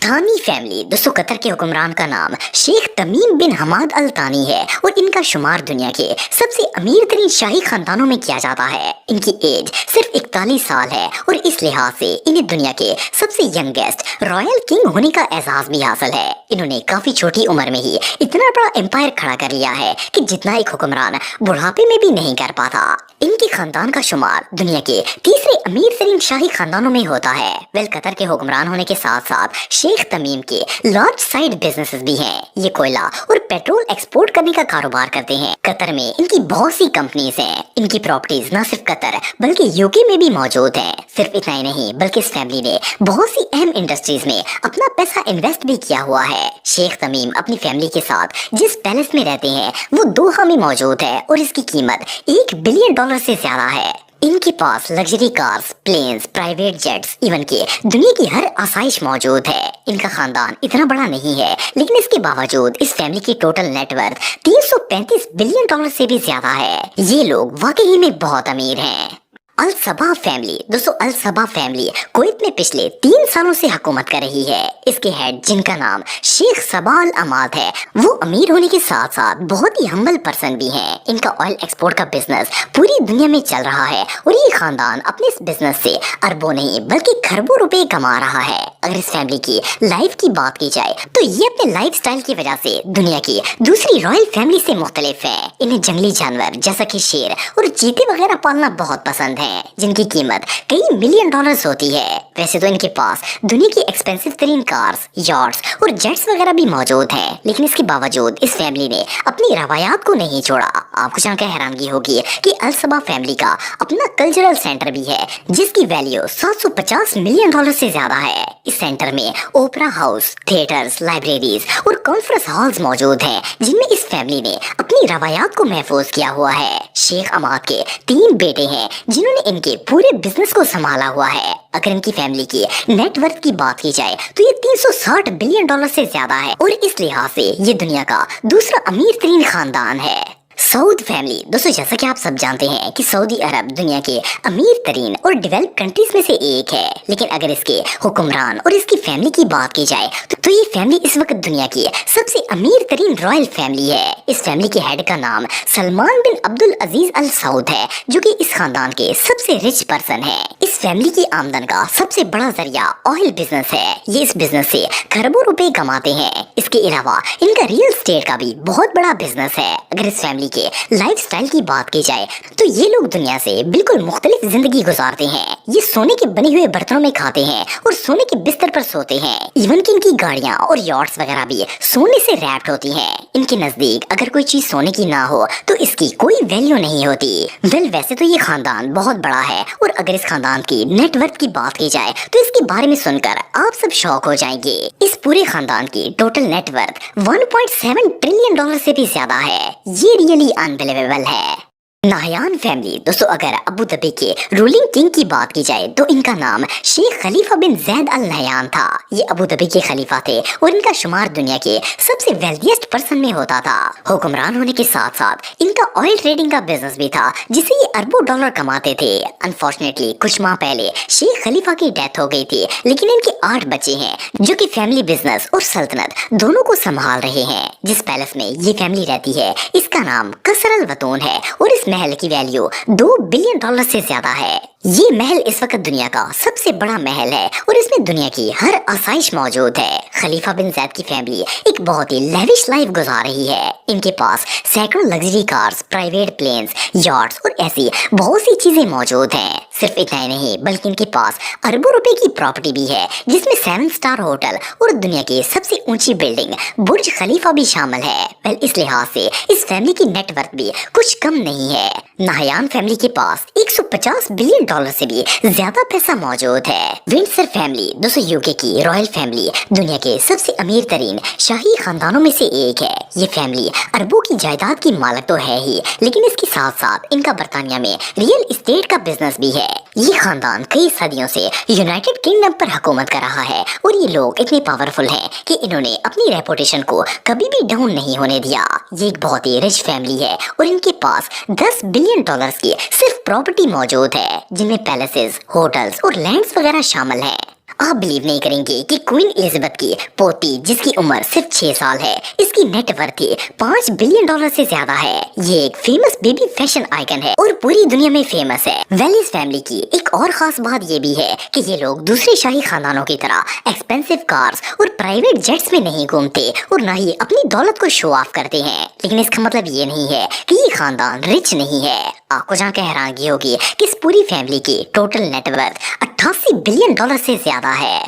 थानी फैमिली दोस्तों कतर के हुक्मरान का नाम शेख तमीम बिन हमाद अल तानी है और इनका शुमार दुनिया के सबसे अमीर तरीन शाही खानदानों में किया जाता है। इनकी एज सिर्फ 41 साल है और इस लिहाज से इन्हें दुनिया के सबसे यंगेस्ट रॉयल किंग होने का एजाज भी हासिल है। इन्होंने काफी छोटी उम्र में ही इतना बड़ा एम्पायर खड़ा कर लिया है कि जितना एक हुक्मरान बुढ़ापे में भी नहीं कर पाता। इनके खानदान का शुमार दुनिया के तीसरे अमीर तरीन शाही खानदानों में होता है। वेल कतर के हुक्मरान होने के साथ साथ शेख तमीम के लार्ज साइड बिजनेसेस भी हैं। ये कोयला और पेट्रोल एक्सपोर्ट करने का कारोबार करते हैं। कतर में इनकी बहुत सी कंपनीज हैं। इनकी प्रॉपर्टीज न सिर्फ कतर बल्कि यूके में भी मौजूद हैं। सिर्फ इतना ही नहीं बल्कि इस फैमिली ने बहुत सी अहम इंडस्ट्रीज में अपना पैसा इन्वेस्ट भी किया हुआ है। शेख तमीम अपनी फैमिली के साथ जिस पैलेस में रहते हैं वो दोहा में मौजूद है और इसकी कीमत $1 बिलियन से ज्यादा है। इनके पास luxury cars, planes, private jets, even के दुनिया की हर आसाइश मौजूद है। इनका खानदान इतना बड़ा नहीं है लेकिन इसके बावजूद इस फैमिली की टोटल नेटवर्थ $335 बिलियन से भी ज्यादा है। ये लोग वाकई में बहुत अमीर हैं। अल सबा फैमिली दोस्तों अल सबा फैमिली कुवैत में पिछले 3 सालों से हुकूमत कर रही है। इसके हेड जिनका नाम शेख सबा अल अमाद है वो अमीर होने के साथ साथ बहुत ही हम्बल पर्सन भी हैं। इनका ऑयल एक्सपोर्ट का बिजनेस पूरी दुनिया में चल रहा है और ये खानदान अपने इस बिजनेस से अरबों नहीं बल्कि खरबों रुपए कमा रहा है। अगर इस फैमिली की लाइफ की बात की जाए तो ये अपने लाइफ स्टाइल की वजह से दुनिया की दूसरी रॉयल फैमिली से मुख्तलिफ है। इन्हें जंगली जानवर जैसा कि शेर और चीते वगैरह पालना बहुत पसंद है जिनकी कीमत कई $मिलियन होती है। वैसे तो इनके पास दुनिया की एक्सपेंसिव तरीन कार्स, यार्ड्स और जेट्स वगैरह भी मौजूद हैं लेकिन इसके बावजूद इस फैमिली ने अपनी रवायात को नहीं छोड़ा। आपको जानकर हैरानगी होगी कि अल सबा फैमिली का अपना कल्चरल सेंटर भी है जिसकी वैल्यू $750 मिलियन से ज्यादा है। इस सेंटर में ओपरा हाउस, थिएटर्स, लाइब्रेरीज और कॉन्फ्रेंस हॉल्स मौजूद हैं जिनमें इस फैमिली ने अपनी रवायात को महफूज किया हुआ है। शेख अमाद के 3 बेटे हैं जिन्होंने इनके पूरे बिजनेस को संभाला हुआ है। अगर इनकी फैमिली की नेटवर्थ की बात की जाए तो ये $360 बिलियन से ज्यादा है और इस लिहाज से ये दुनिया का दूसरा अमीर तरीन खानदान है। सऊद फैमिली दोस्तों जैसा कि आप सब जानते हैं कि सऊदी अरब दुनिया के अमीर तरीन और डेवलप कंट्रीज में से एक है लेकिन अगर इसके हुक्मरान और इसकी फैमिली की बात की जाए तो ये फैमिली इस वक्त दुनिया की सबसे अमीर तरीन रॉयल फैमिली है। इस फैमिली के हेड का नाम सलमान बिन अब्दुल अजीज अल सऊद है जो कि इस खानदान के सबसे रिच पर्सन है। इस फैमिली की आमदन का सबसे बड़ा जरिया ऑयल बिजनेस है। ये इस बिजनेस से खरबों रुपए कमाते हैं। इसके अलावा इनका रियल एस्टेट का भी बहुत बड़ा बिजनेस है। अगर इस फैमिली के लाइफस्टाइल की बात की जाए तो ये लोग दुनिया से बिल्कुल मुख्तलिफ जिंदगी गुजारते हैं। ये सोने के बने हुए बर्तनों में खाते हैं और सोने के बिस्तर पर सोते हैं। इवन कि इनकी गाड़ियां और यॉट्स वगैरह भी सोने से रैप्ड होती हैं। इनके नजदीक अगर कोई चीज सोने की ना हो तो इसकी कोई वैल्यू नहीं होती। वेल वैसे तो ये खानदान बहुत बड़ा है और अगर इस खानदान की नेटवर्थ की बात की जाए तो इसके बारे में सुनकर आप सब शॉक हो जाएंगे। इस पूरे खानदान की टोटल नेटवर्थ $1.7 ट्रिलियन से भी ज्यादा है। ये रियली अनबिलीवेबल है। नाहयान फैमिली दोस्तों अगर अबू धाबी के रूलिंग किंग की बात की जाए तो इनका नाम शेख खलीफा बिन जैद अल नहयान था। ये अबू धाबी के खलीफा थे और इनका शुमार दुनिया के सबसे वेल्थिएस्ट पर्सन में होता था। हुक्मरान होने के साथ साथ इनका ऑयल ट्रेडिंग का बिजनेस भी था जिसे ये अरबों डॉलर कमाते थे। अनफॉर्चुनेटली कुछ माह पहले शेख खलीफा की डेथ हो गई थी लेकिन इनके 8 बच्चे हैं जो कि फैमिली बिजनेस और सल्तनत दोनों को संभाल रहे हैं। जिस पैलेस में ये फैमिली रहती है इसका नाम कसर अल वतून है और इस महल की वैल्यू $2 बिलियन से ज्यादा है। ये महल इस वक्त दुनिया का सबसे बड़ा महल है और इसमें दुनिया की हर आसाइश मौजूद है। खलीफा बिन जैद की फैमिली एक बहुत ही लेविश लाइफ गुजार रही है। इनके पास सैकड़ों luxury cars, private planes, yards और ऐसी बहुत सी चीजें मौजूद हैं। सिर्फ इतना ही नहीं बल्कि इनके पास अरबों रुपए की प्रॉपर्टी भी है जिसमें 7 स्टार होटल और दुनिया की सबसे ऊंची बिल्डिंग बुर्ज खलीफा भी शामिल है। वेल इस लिहाज से इस फैमिली की नेटवर्थ भी कुछ कम नहीं है। नाहयान फैमिली के पास $150 बिलियन से भी ज्यादा पैसा मौजूद है। विंडसर फैमिली दोस्तों यूके की रॉयल फैमिली दुनिया के सबसे अमीर तरीन शाही खानदानों में से एक है। ये फैमिली अरबों की जायदाद की मालिक तो है ही लेकिन इसके साथ साथ इनका बर्तानिया में रियल एस्टेट का बिजनेस भी है। ये खानदान कई सदियों से यूनाइटेड किंगडम पर हुकूमत कर रहा है और ये लोग इतने पावरफुल हैं कि इन्होंने अपनी रेपुटेशन को कभी भी डाउन नहीं होने दिया। ये एक बहुत ही रिच फैमिली है और इनके पास $10 बिलियन की सिर्फ प्रॉपर्टी मौजूद है जिनमें पैलेसेस, होटल्स और लैंड्स वगैरह शामिल हैं। आप बिलीव नहीं करेंगे कि क्वीन एलिजाबेथ की पोती जिसकी उम्र सिर्फ 6 साल है, इसकी नेट वर्थ 5 बिलियन डॉलर से ज्यादा है। ये एक फेमस बेबी फैशन आइकन है और पूरी दुनिया में फेमस है। वेलिस फैमिली की एक और खास बात ये भी है कि ये लोग दूसरे शाही खानदानों की तरह एक्सपेंसिव कार्स और प्राइवेट जेट्स में नहीं घूमते और न ही अपनी दौलत को शो ऑफ करते हैं। लेकिन इसका मतलब ये नहीं है कि ये खानदान रिच नहीं है। आपको जानकर हैरानगी होगी कि इस पूरी फैमिली की टोटल नेटवर्थ 88 बिलियन डॉलर से ज्यादा है।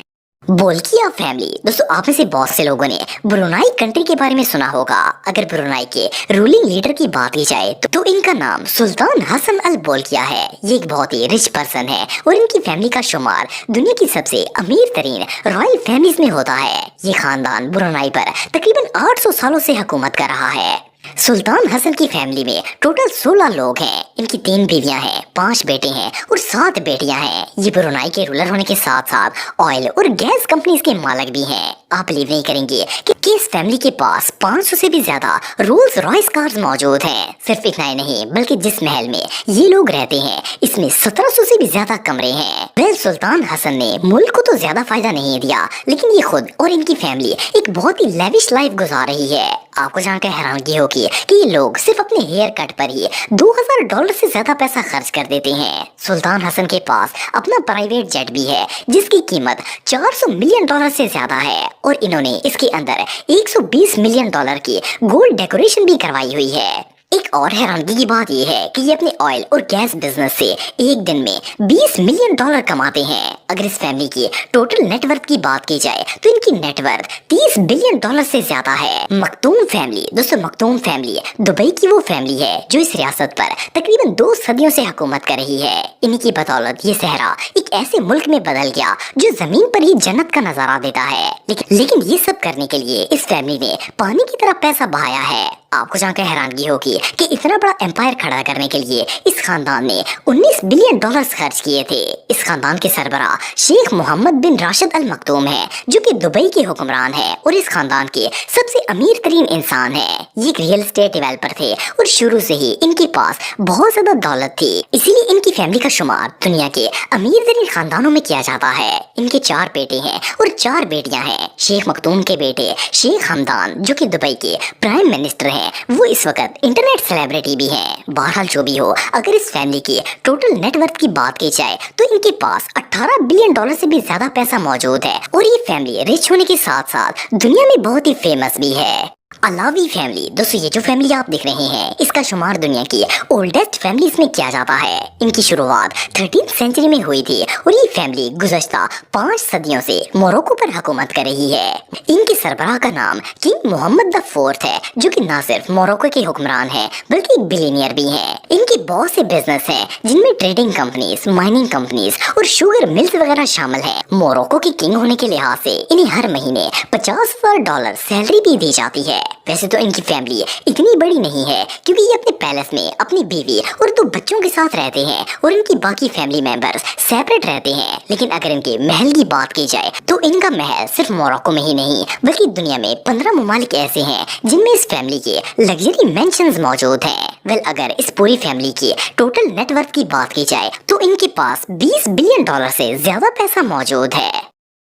बोल्किया फैमिली, दोस्तों आप में से बहुत से लोगों ने ब्रुनाई कंट्री के बारे में सुना होगा। अगर ब्रुनाई के रूलिंग लीडर की बात की जाए तो इनका नाम सुल्तान हसन अल बोल्किया है। ये एक बहुत ही रिच पर्सन है और इनकी फैमिली का शुमार दुनिया की सबसे अमीर तरीन रॉयल फैमिलीज में होता है। ये खानदान ब्रुनाई पर तकरीबन 800 सालों से हुकूमत कर रहा है। सुल्तान हसन की फैमिली में टोटल 16 लोग हैं। इनकी 3 बीवियां हैं, 5 बेटे हैं और 7 बेटियां हैं। ये ब्रुनाई के रूलर होने के साथ साथ ऑयल और गैस कंपनीज के मालिक भी हैं। आप बिलीव नहीं करेंगे कि इस फैमिली के पास 500 से भी ज्यादा रोल्स रॉयस कार्स मौजूद हैं। सिर्फ इतना ही नहीं बल्कि जिस महल में ये लोग रहते हैं इसमें 1700 से भी ज्यादा कमरे हैं। वेल, सुल्तान हसन ने मुल्क को तो ज्यादा फायदा नहीं दिया, लेकिन ये खुद और इनकी फैमिली एक बहुत ही लेविश लाइफ गुजार रही है। आपको जानकर हैरानगी होगी कि ये लोग सिर्फ अपने हेयर कट पर ही $2000 से ज्यादा पैसा खर्च कर देते हैं। सुल्तान हसन के पास अपना प्राइवेट जेट भी है जिसकी कीमत $400 मिलियन से ज्यादा है और इन्होंने इसके अंदर $120 मिलियन की गोल्ड डेकोरेशन भी करवाई हुई है। एक और हैरानगी की बात यह है कि ये अपने ऑयल और गैस बिजनेस से एक दिन में $20 मिलियन कमाते हैं। अगर इस फैमिली की टोटल नेटवर्थ की बात की जाए तो इनकी नेटवर्थ $30 बिलियन से ज्यादा है। मखदूम फैमिली, दोस्तों मखदूम फैमिली दुबई की वो फैमिली है जो इस रियासत पर तकरीबन 2 सदियों से हुकूमत कर रही है। इन्हीं की बदौलत ये सहरा एक ऐसे मुल्क में बदल गया जो जमीन पर ही जन्नत का नजारा देता है। लेकिन ये सब करने के लिए इस फैमिली ने पानी की तरह पैसा बहाया है। आपको जानकर हैरानगी होगी कि इतना बड़ा एम्पायर खड़ा करने के लिए इस खानदान ने $19 बिलियन खर्च किए थे। इस खानदान के सरबराह शेख मोहम्मद बिन राशिद अल मखदूम है जो कि दुबई के हुक्मरान है और इस खानदान के सबसे अमीर तरीन इंसान है। ये एक रियल एस्टेट डेवलपर थे और शुरू से ही इनके पास बहुत ज्यादा दौलत थी, इसीलिए इनकी फैमिली का शुमार दुनिया के अमीर तरीन खानदानों में किया जाता है। इनके 4 बेटे हैं और 4 बेटियां हैं। शेख मखदूम के बेटे शेख हमदान जो कि दुबई के प्राइम मिनिस्टर हैं, वो इस वक्त इंटरनेट सेलिब्रिटी भी हैं। बहरहाल जो भी हो, अगर इस फैमिली की टोटल नेटवर्थ की बात की जाए तो इनके पास $18 बिलियन से भी ज्यादा पैसा मौजूद है और ये फैमिली रिच होने के साथ साथ दुनिया में बहुत ही फेमस भी है। अलावी फैमिली, दोस्तों ये जो फैमिली आप देख रहे हैं इसका शुमार दुनिया की ओल्डेस्ट फैमिलीज में किया जाता है। इनकी शुरुआत 13th सेंचुरी में हुई थी और ये फैमिली गुज़श्ता 5 सदियों से मोरक्को पर हुकूमत कर रही है। इनके सरबराह का नाम किंग मोहम्मद द 4th है जो कि न सिर्फ मोरक्को के हुक्मरान हैं बल्कि एक बिलियनियर भी हैं। इनकी बहुत से बिजनेस हैं जिनमें ट्रेडिंग कंपनीज, माइनिंग कंपनीज और शुगर मिल्स वगैरह शामिल हैं। मोरक्को के किंग होने के लिहाज से इन्हें हर महीने $50,000 सैलरी भी दी जाती है। वैसे तो इनकी फैमिली इतनी बड़ी नहीं है क्योंकि ये अपने पैलेस में अपनी बीवी और 2 बच्चों के साथ रहते हैं और इनकी बाकी फैमिली मेंबर्स सेपरेट रहते हैं। लेकिन अगर इनके महल की बात की जाए तो इनका महल सिर्फ मोरक्को में ही नहीं बल्कि दुनिया में 15 ममालिक ऐसे हैं जिनमें इस फैमिली के लग्जरी मेंशंस मौजूद हैं। वेल, अगर इस पूरी फैमिली की टोटल नेटवर्थ की बात की जाए तो इनके पास $20 बिलियन से ज्यादा पैसा मौजूद है।